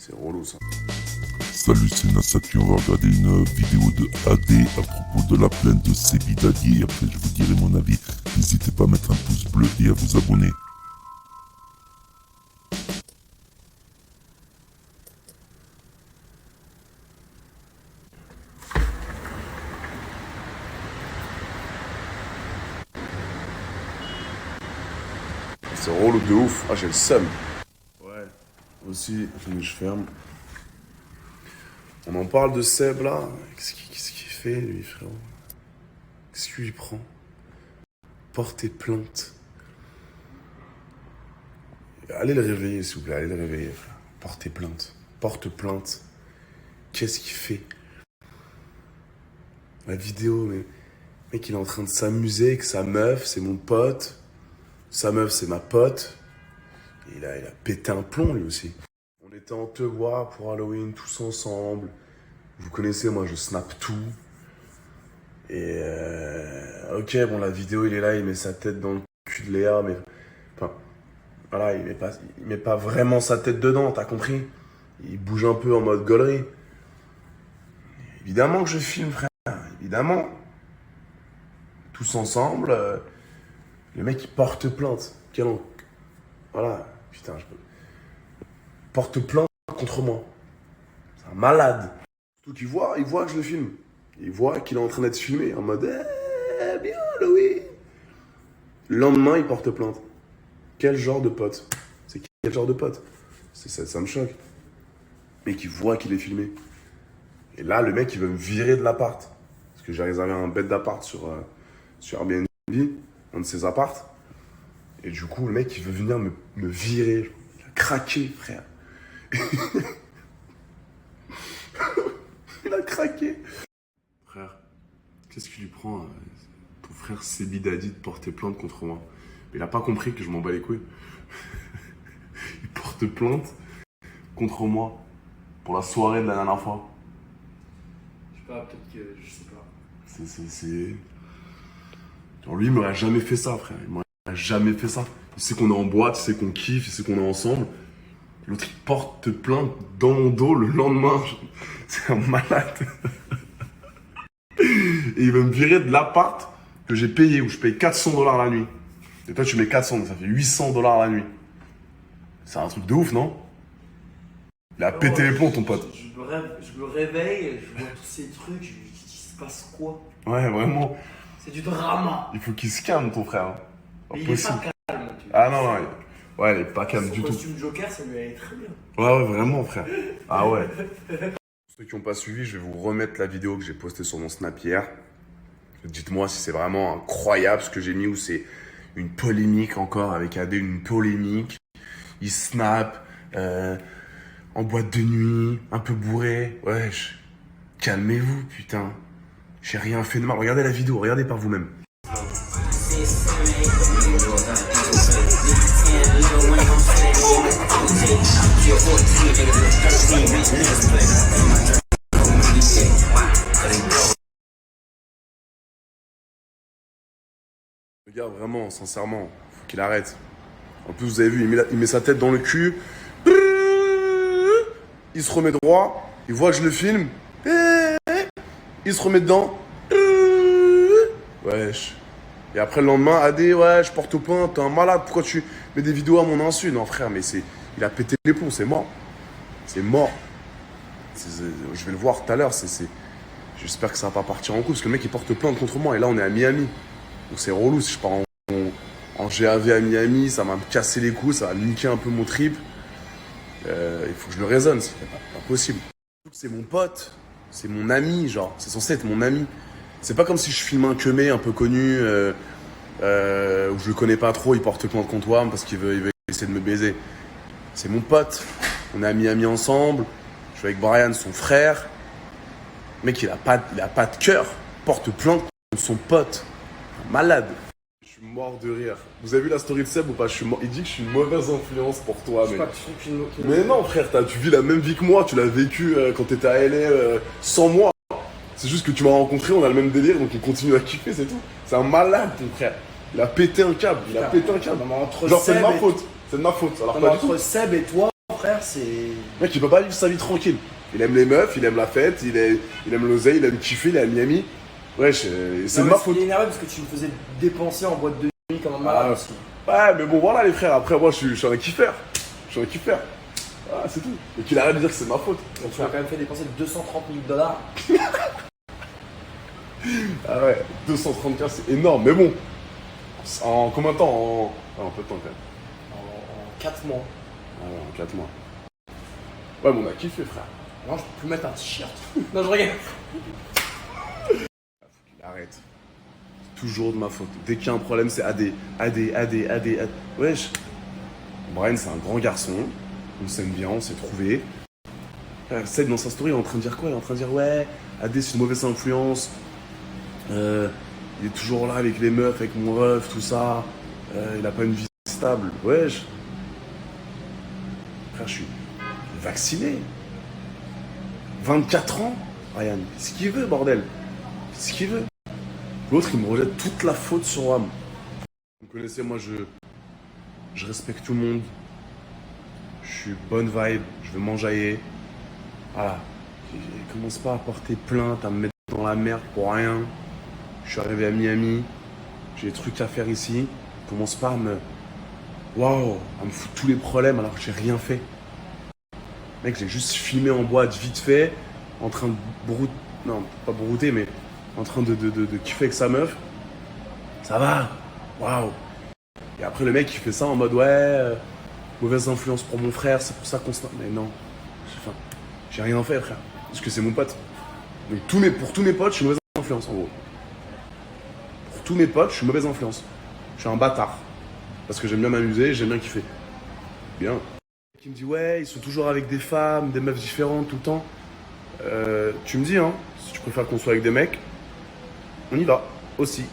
C'est relou ça. Salut, c'est Nasaki, on va regarder une vidéo de AD à propos de la plainte de Sebi Daddy et après je vous dirai mon avis. N'hésitez pas à mettre un pouce bleu et à vous abonner. C'est relou de ouf. Ah, j'ai le seum. Ouais, aussi, attendez, je ferme. On en parle de Seb là. Qu'est-ce qu'il fait lui, frérot? Qu'est-ce qu'il lui prend? Porter plainte. Allez le réveiller, s'il vous plaît, allez le réveiller, frère. Porter plainte. Porte plainte. Qu'est-ce qu'il fait? La vidéo, mais. Mec, il est en train de s'amuser avec sa meuf, c'est mon pote. Sa meuf, c'est ma pote. Et il a pété un plomb, lui aussi. On était en Tevoix pour Halloween, tous ensemble. Vous connaissez, moi, je snap tout. Et ok, bon, la vidéo, il est là, il met sa tête dans le cul de Léa, mais... Enfin, voilà, il met pas vraiment sa tête dedans, t'as compris? Il bouge un peu en mode gaulerie. Évidemment que je filme, frère. Évidemment. Tous ensemble... Le mec, il porte plainte. Quel oncle. Voilà. Putain, je peux... Porte plainte contre moi. C'est un malade. Surtout qu'il voit, il voit que je le filme. Il voit qu'il est en train d'être filmé en mode bien, Louis. Le lendemain, il porte plainte. Quel genre de pote? C'est quel genre de pote? Ça me choque. Le mec, il voit qu'il est filmé. Et là, le mec, il veut me virer de l'appart. Parce que j'ai réservé un bed d'appart sur Airbnb. Un de ses appartes. Et du coup, le mec, il veut venir me virer. Il a craqué, frère. Il a craqué. Frère, qu'est-ce qu'il lui prend ton frère Sebi Daddy de porter plainte contre moi? Mais il a pas compris que je m'en bats les couilles. Il porte plainte contre moi pour la soirée de la dernière fois. Je sais pas, peut-être que... Je sais pas. C'est... Genre lui, il m'aurait jamais fait ça, frère. Il m'aurait jamais fait ça. Il sait qu'on est en boîte, il sait qu'on kiffe, il sait qu'on est ensemble. L'autre, il porte plainte dans mon dos le lendemain. C'est un malade. Et il va me virer de l'appart que j'ai payé, où je paye $400 la nuit. Et toi, tu mets 400, donc ça fait $800 la nuit. C'est un truc de ouf, non? Il a pété les plombs, ton pote. Je me réveille, je vois tous ces trucs, je me dis, il se passe quoi? Ouais, vraiment. C'est du drama. Il faut qu'il se calme, ton frère. Mais il est pas calme. Ah non. Ouais, il est pas calme du tout. Son costume Joker, ça lui allait très bien. Ouais, vraiment, frère. Ah ouais. Pour ceux qui n'ont pas suivi, je vais vous remettre la vidéo que j'ai postée sur mon Snap hier. Dites-moi si c'est vraiment incroyable ce que j'ai mis ou c'est une polémique encore avec AD, une polémique. Il snap en boîte de nuit, un peu bourré. Wesh, calmez-vous, putain. J'ai rien fait de mal. Regardez la vidéo, regardez par vous-même. Le gars, vraiment, sincèrement, faut qu'il arrête. En plus, vous avez vu, il met sa tête dans le cul. Il se remet droit. Il voit que je le filme. Il se remet dedans. Wesh. Et après le lendemain, AD, ouais, je porte plainte, t'es un malade, pourquoi tu mets des vidéos à mon insu? Non frère, mais il a pété les plombs, c'est mort. C'est mort. Je vais le voir tout à l'heure, j'espère que ça va pas partir en couille, parce que le mec il porte plainte contre moi, et là on est à Miami. Donc c'est relou, si je pars en GAV à Miami, ça va me casser les couilles, ça va niquer un peu mon trip. Il faut que je le raisonne, c'est pas possible. C'est mon pote. C'est mon ami, genre. C'est censé être mon ami. C'est pas comme si je filme un keumé un peu connu, où je le connais pas trop, il porte plainte contre moi parce qu'il veut essayer de me baiser. C'est mon pote. On est à Miami ensemble. Je suis avec Brian, son frère. Le mec, il a pas de cœur. Porte plainte contre son pote. Un malade. Je suis mort de rire. Vous avez vu la story de Seb ou pas? Il dit que je suis une mauvaise influence pour toi, mec. Mais non, frère, tu vis la même vie que moi. Tu l'as vécu quand t'étais à LA sans moi. C'est juste que tu m'as rencontré, on a le même délire, donc on continue à kiffer, c'est tout. C'est un malade, ton frère. Il a pété un câble. Non, mais entre Genre, c'est de Seb ma faute. C'est de ma faute. Alors, pas du tout. Entre Seb et toi, frère, c'est. Mec, il peut pas vivre sa vie tranquille. Il aime les meufs, il aime la fête, il aime l'oseille, il aime kiffer, il est à Miami. Wesh, c'est de ma faute. Il est énervé parce que tu me faisais dépenser en boîte de nuit comme un malade aussi. Ouais, mais bon, voilà les frères. Après, moi, je suis un kiffeur. Je suis un kiffeur. Ah, c'est tout. Et qu'il arrête de dire que c'est ma faute. Donc tu m'as quand même fait dépenser 230 000 $. Ah ouais, 230K, c'est énorme. Mais bon, en combien de temps en peu de temps quand même. En 4 mois. Ah ouais, en 4 mois. Ouais, mais on a kiffé, frère. Non, je peux plus mettre un t-shirt. Non, je regarde. Arrête. C'est toujours de ma faute. Dès qu'il y a un problème, c'est AD. Wesh. Brian, c'est un grand garçon. On s'aime bien, on s'est trouvé. Seth, dans sa story, il est en train de dire quoi? Il est en train de dire ouais, AD, c'est une mauvaise influence. Il est toujours là avec les meufs, avec mon ref, tout ça. Il a pas une vie stable. Wesh. Frère, je suis vacciné. 24 ans. Ryan, ce qu'il veut, bordel. Ce qu'il veut. L'autre, il me rejette toute la faute sur Wam. Vous me connaissez, moi, je respecte tout le monde. Je suis bonne vibe, je veux m'enjailler. Voilà. Je commence pas à porter plainte, à me mettre dans la merde pour rien. Je suis arrivé à Miami. J'ai des trucs à faire ici. Commence pas à me... Waouh, à me foutre tous les problèmes alors que j'ai rien fait. Mec, j'ai juste filmé en boîte vite fait, en train de brouter... Non, pas brouter, mais en train de kiffer avec sa meuf. Ça va. Waouh. Et après, le mec, il fait ça en mode, ouais, mauvaise influence pour mon frère, c'est pour ça qu'on se... Mais non. Enfin, j'ai rien fait, frère. Parce que c'est mon pote. Donc, pour tous mes potes, je suis mauvaise influence, en gros. Pour tous mes potes, je suis mauvaise influence. Je suis un bâtard. Parce que j'aime bien m'amuser, j'aime bien kiffer. Bien. Qui me dit, ouais, ils sont toujours avec des femmes, des meufs différentes tout le temps. Tu me dis, hein, si tu préfères qu'on soit avec des mecs, on y va, aussi.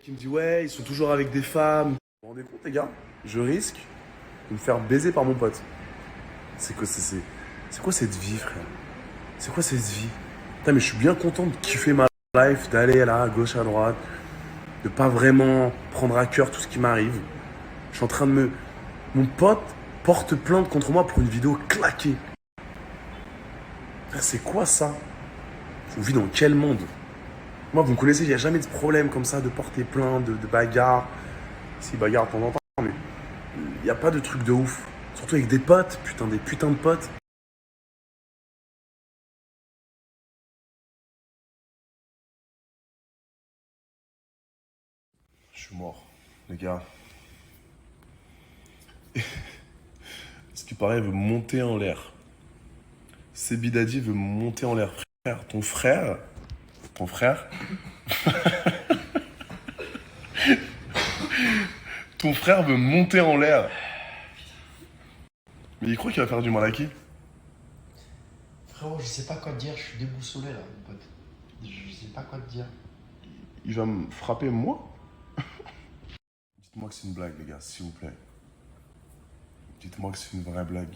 Qui me dit, ouais, ils sont toujours avec des femmes. Vous vous rendez compte, les gars? Je risque de me faire baiser par mon pote. C'est quoi cette vie, frère? C'est quoi cette vie? Putain, mais je suis bien content de kiffer ma life, d'aller là, à gauche, à droite, de pas vraiment prendre à cœur tout ce qui m'arrive. Je suis en train de me... Mon pote porte plainte contre moi pour une vidéo claquée. C'est quoi ça? On vit dans quel monde? Moi, vous me connaissez, il n'y a jamais de problème comme ça, de porter plainte, de bagarre. Si, bagarre de temps en temps, mais il n'y a pas de truc de ouf. Surtout avec des potes, putain, des putains de potes. Je suis mort, les gars. Ce qui paraît veut monter en l'air. Sebidadi veut monter en l'air. Frère, ton frère, ton frère veut monter en l'air. Mais il croit qu'il va faire du mal à qui? Frérot, je sais pas quoi te dire, je suis déboussolé là, mon pote. Je sais pas quoi te dire. Il va me frapper moi? Dites-moi que c'est une blague, les gars, s'il vous plaît. Dites-moi que c'est une vraie blague.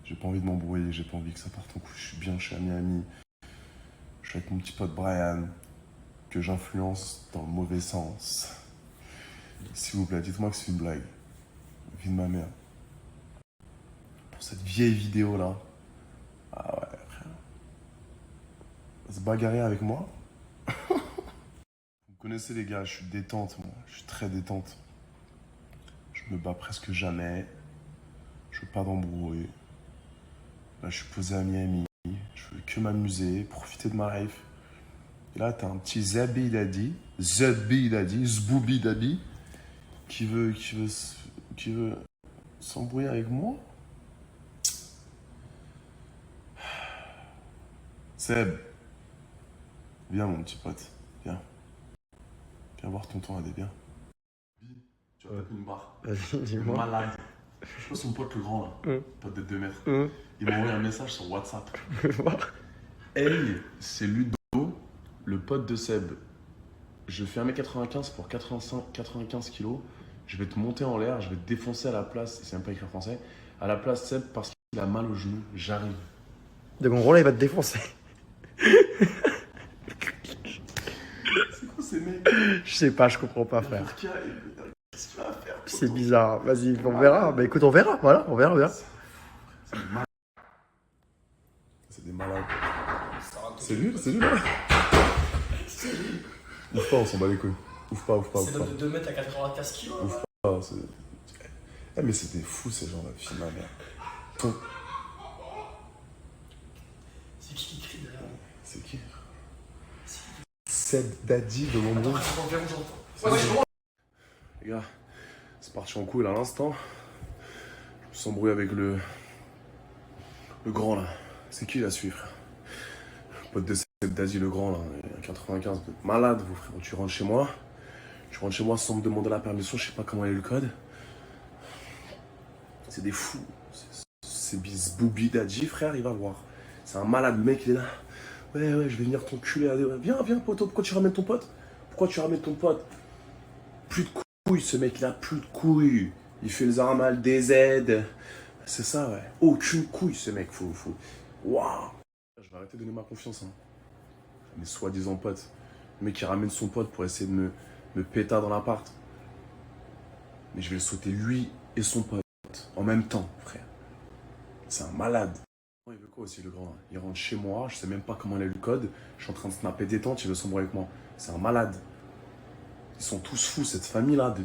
J'ai pas envie de m'embrouiller, j'ai pas envie que ça parte en couille. Je suis bien chez Miami. Je suis avec mon petit pote Brian, que j'influence dans le mauvais sens. S'il vous plaît, dites-moi que c'est une blague. Vie de ma mère. Pour cette vieille vidéo là. Ah ouais, frère. Se bagarrer avec moi? Vous connaissez les gars, je suis détente moi. Je suis très détente. Je me bats presque jamais. Je veux pas d'embrouille. Là, je suis posé à Miami. Je veux que m'amuser, profiter de ma life. Et là, t'as un petit Zboubi Dadi, qui veut s'embrouiller avec moi. Seb, viens mon petit pote, viens. Viens voir tonton Adé, viens. Tu vas taper une barre. Vas-y, dis-moi. Malade. Je vois son pote le grand là, pote de 2 mètres. Il m'a envoyé un message sur WhatsApp. Hey, c'est Ludo, le pote de Seb. Je fais 1m95 pour 95 kilos. Je vais te monter en l'air, je vais te défoncer à la place, c'est même pas écrit français, à la place Seb parce qu'il a mal au genou. J'arrive. De mon gros là, il va te défoncer. C'est quoi ces mecs? Je sais pas, je comprends pas, frère. Qu'est-ce qu'il va faire? C'est bizarre. Vas-y, on verra. Bah écoute, on verra. Voilà, on verra. C'est des malades. C'est lui là. Ouf pas, on s'en bat les couilles. Ouf pas. C'est l'homme de 2 mètres à 95 kilos. Ouf pas, c'est... Eh mais c'était fou ces gens-là, film ma mère. C'est qui crie derrière? C'est qui? Seb Daddy de Londres. Les gars, c'est parti en couille là à l'instant. Je s'embrouille avec le grand là. C'est qui là celui frère? Le pote de Seb Daddy le grand là, il a 95, vous êtes malade vous frère. Tu rentres chez moi sans me demander la permission, je sais pas comment est le code. C'est des fous. C'est Bisboubi Daddy frère, il va voir. C'est un malade, le mec il est là. Ouais, je vais venir t'enculer. Viens, poteau, pourquoi tu ramènes ton pote? Plus de couilles, ce mec, il a plus de couilles. Il fait les armes mal, DZ. C'est ça, ouais. Aucune couille, ce mec, faut... Waouh. Je vais arrêter de donner ma confiance, hein. Mes soi-disant potes. Le mec qui ramène son pote pour essayer de me péter dans l'appart. Mais je vais le sauter lui et son pote en même temps, frère. C'est un malade. Il veut quoi aussi le grand? Il rentre chez moi, je sais même pas comment il a eu le code. Je suis en train de snapper détente, il veut s'embrouiller avec moi. C'est un malade. Ils sont tous fous, cette famille-là.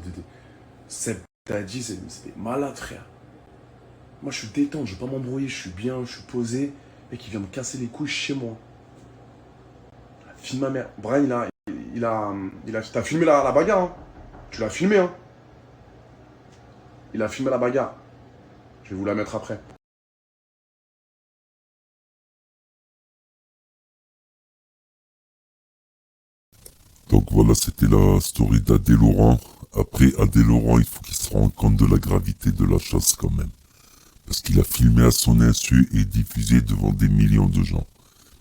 Seb Daddy, c'est des malades, frère. Moi, je suis détente, je veux pas m'embrouiller, je suis bien, je suis posé. Et qui vient me casser les couilles chez moi. Filme ma mère. Brian, t'as filmé la bagarre, hein? Tu l'as filmé, hein? Il a filmé la bagarre. Je vais vous la mettre après. Donc voilà, c'était la story d'Adé Laurent. Après, Adé Laurent, il faut qu'il se rende compte de la gravité de la chose quand même. Parce qu'il a filmé à son insu et diffusé devant des millions de gens.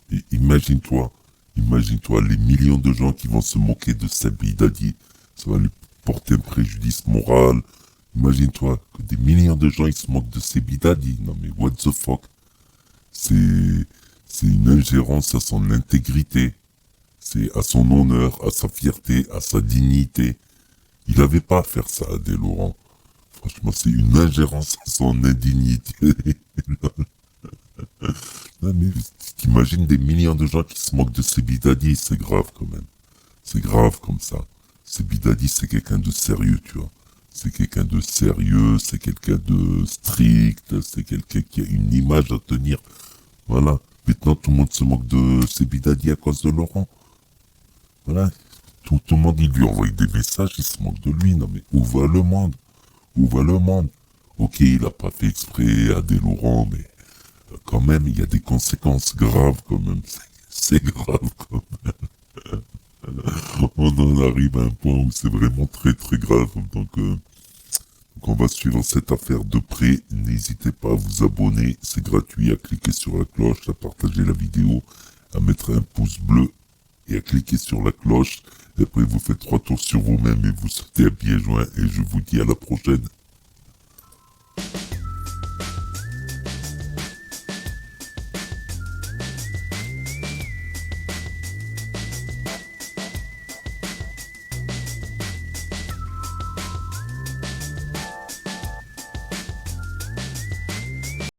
Et imagine-toi les millions de gens qui vont se moquer de Seb Daddy. Ça va lui porter un préjudice moral. Imagine-toi que des millions de gens ils se moquent de Seb Daddy. Non mais what the fuck? C'est une ingérence à son intégrité. C'est à son honneur, à sa fierté, à sa dignité. Il avait pas à faire ça, Adé Laurent. Franchement, c'est une ingérence à son indignité. Non, mais t'imagines des millions de gens qui se moquent de Seb Daddy, c'est grave quand même. C'est grave comme ça. Seb Daddy, c'est quelqu'un de sérieux, tu vois. C'est quelqu'un de sérieux, c'est quelqu'un de strict, c'est quelqu'un qui a une image à tenir. Voilà. Maintenant, tout le monde se moque de Seb Daddy à cause de Laurent. Voilà. Tout le monde, il lui envoie des messages, il se moque de lui. Non mais, où va le monde? Ok, il a pas fait exprès, Adé Laurent, mais quand même, il y a des conséquences graves quand même. C'est grave quand même. On en arrive à un point où c'est vraiment très très grave. Donc on va suivre cette affaire de près. N'hésitez pas à vous abonner, c'est gratuit, à cliquer sur la cloche, à partager la vidéo, à mettre un pouce bleu et à cliquer sur la cloche. Et après vous faites 3 tours sur vous-même et vous sautez à pieds joints et je vous dis à la prochaine.